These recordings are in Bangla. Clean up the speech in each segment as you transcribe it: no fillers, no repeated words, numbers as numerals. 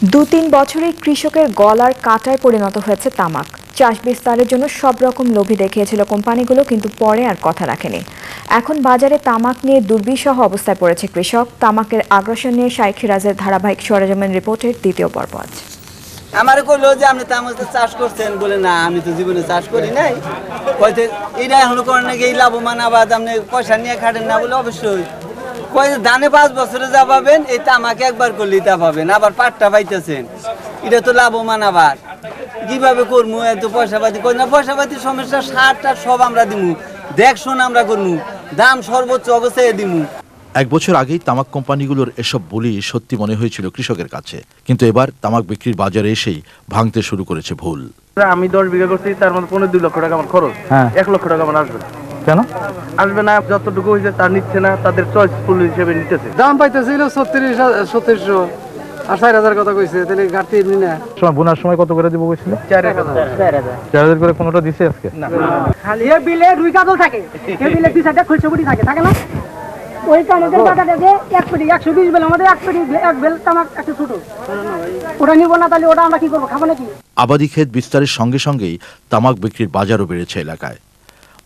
দু-তিন বছরেই কৃষকের গলার কাঁটায় পরিণত হয়েছে তামাক। চাষ বিস্তারের জন্য সব রকম লোভী দেখিয়েছিল কোম্পানিগুলো, কিন্তু পরে আর কথা রাখেনি। এখন বাজারে তামাক নিয়ে দুর্বিষহ অবস্থায় পড়েছে কৃষক। তামাকের আগ্রাসন নিয়ে শাইখ সিরাজের ধারাবাহিক সরেজমিন রিপোর্টের দ্বিতীয় পর্ব আজ। আমার কইলো যে আপনি তামাক চাষ করছেন, বলে না আমি তো জীবনে চাষ করি নাই। কইতে এটা এখনো করেন নাকি, এই লাভবান আবাদ আপনি পয়সা নিয়ে খাটেন না বলে অবশ্যই কয় ধানে 5 বছরে যা পাবেন এই তামাকে একবার করলেই তা পাবেন, আবার পাটটা পাইতেছেন, এটা তো লাভবান আবাদ। কিভাবে করবো এত পয়সাপাতি? কই না পয়সাপাতির সমস্যা, সারটা সব আমরা দিমু, দেখশোন আমরা করবো, দাম সর্বোচ্চ অবস্থায় দিমু। 1 বছর আগেই তামাক কোম্পানিগুলোর এসব বলি সত্যি মনে হয়েছিল কৃষকের কাছে, কিন্তু এবার তামাক বিক্রির বাজারে এসেই ভাঙতে শুরু করেছে ভুল। আমি 10 বিঘা করছি, তার মধ্যে 15-2 লক্ষ টাকা আমার খরচ। 1 লক্ষ টাকা আমার আসবে না। কেন আসবে না? যতটুকু হয়েছে তার নিচ্ছে না, তাদের চয়েস ফুল হিসেবে নিতেছে। দাম পাইতেছিল 3600 আর 4000 কথা কইছে, তাহলে ঘাটতি না। সময় বোনার সময় কত করে দিব কইছিল? 4000 করে কোনটা দিছে আজকে? না, খালি এ বিলে রুই কাতল থাকে, এ বিলে 2-4টা খুলছবুটি থাকে না। ওই কামদের টাকাটা যে 1 কোটি 120 বেল, আমাদের 1 কোটি 1 বেল তামাক একটা ছোট, ওটা নিব না, তাহলে ওটা আমরা কি করব? খাবো নাকি? আবাদি ক্ষেত বিস্তারের সঙ্গে সঙ্গেই তামাক বিক্রির বাজারও বেড়েছে এলাকায়।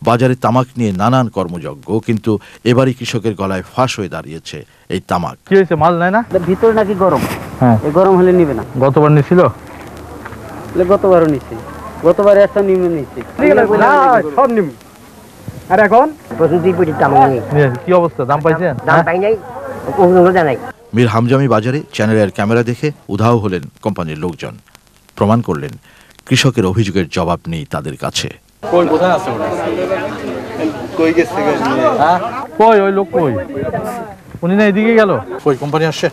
বাজারে তামাক নিয়ে নানান কর্মযজ্ঞ, কিন্তু এবারই কৃষকের গলায় ফাঁস হয়ে দাঁড়িয়েছে এই তামাক। কি হয়েছে? মাল নাই না? ভিতরে নাকি গরম। হ্যাঁ, এই গরম হলে নিবে না। গতবার নিছিল? গতবারও নিছি, গতবার একটা নিমে নিছি, সব নিম। আর এখন প্রতিদিন কোটি তামাক নেই। কি অবস্থা? দাম পাইছেন? দাম পাই নাই, কোনো জানাই। মীর হামজামি বাজারে চ্যানেলের ক্যামেরা দেখে উধাও হলেন কোম্পানির লোকজন। প্রমাণ করলেন কৃষকের অভিযোগের জবাব নেই তাদের কাছে। কই কোথায় আছে? কই গেছে? হ্যাঁ, কই ওই লোক কই? উনি না এদিকে গেল। কই কোম্পানি আসছে?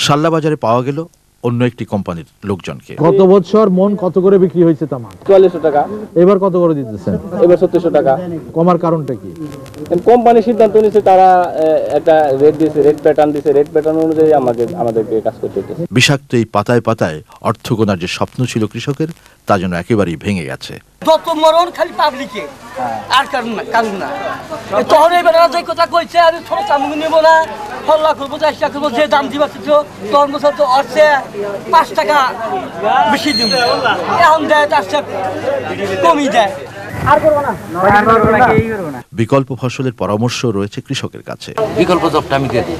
শাল্লা বাজারে পাওয়া গেল অন্য একটি কোম্পানির লোকজনকে। গত বছর মন কত করে বিক্রি হয়েছে তামাক? 4400 টাকা। এবার কত করে দিতেছেন? এবার 3700 টাকা। কমার কারণটা কি? কোম্পানি সিদ্ধান্ত নিয়েছে, তারা একটা রেট দিয়েছে, রেট প্যাটার্ন দিয়েছে, রেট প্যাটার্ন অনুযায়ী আমাদেরকে কাজ করতে হচ্ছে। বিষাক্ত এই পাতায় পাতায় অর্থ গোনার যে স্বপ্ন ছিল কৃষকের, তা যেন একেবারেই ভেঙে গেছে। যত মরণ খালি পাবলিকে, আর কারণ না। তখন এবার যে কথা কইছে, আমি ছোট চামুক নিব না, হল্লা করবো, চেষ্টা করবো, যে দাম দিবা তোর বছর তো অর্থে 5 টাকা বেশি দিব, এখন দেয় তার কমই দেয়। বিকল্প ফসলের পরামর্শ রয়েছে কৃষকের কাছে। বিকল্প জবটা আমি দিয়ে দিই,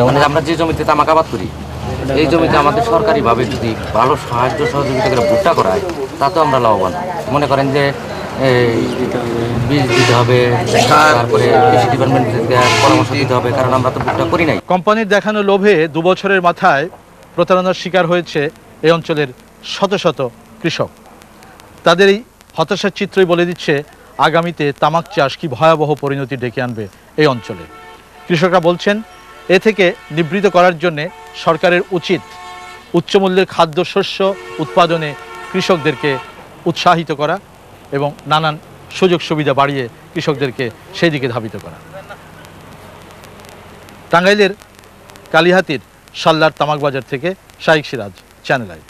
মানে আমরা যে জমিতে তামাক আবাদ করি, এই জমিতে আমাদের সরকারিভাবে যদি ভালো সাহায্য সহযোগিতা করে ভুট্টা করায়, তাতেও আমরা লাভবান। মনে করেন যে বীজ দিতে হবে, তারপরে কৃষি ডিপার্টমেন্ট থেকে পরামর্শ দিতে হবে, কারণ আমরা তো ভুট্টা করি নাই। কোম্পানির দেখানো লোভে 2 বছরের মাথায় প্রতারণার শিকার হয়েছে এই অঞ্চলের শত শত কৃষক। তাদের এই হতাশার চিত্রই বলে দিচ্ছে আগামীতে তামাক চাষ কি ভয়াবহ পরিণতি ডেকে আনবে এই অঞ্চলে। কৃষকরা বলছেন, এ থেকে নিবৃত করার জন্য সরকারের উচিত উচ্চমূল্যের খাদ্যশস্য উৎপাদনে কৃষকদেরকে উৎসাহিত করা এবং নানান সুযোগ সুবিধা বাড়িয়ে কৃষকদেরকে সেই দিকে ধাবিত করা। টাঙ্গাইলের কালিহাতীর শাল্লার তামাক বাজার থেকে শাইখ সিরাজ, চ্যানেল আই।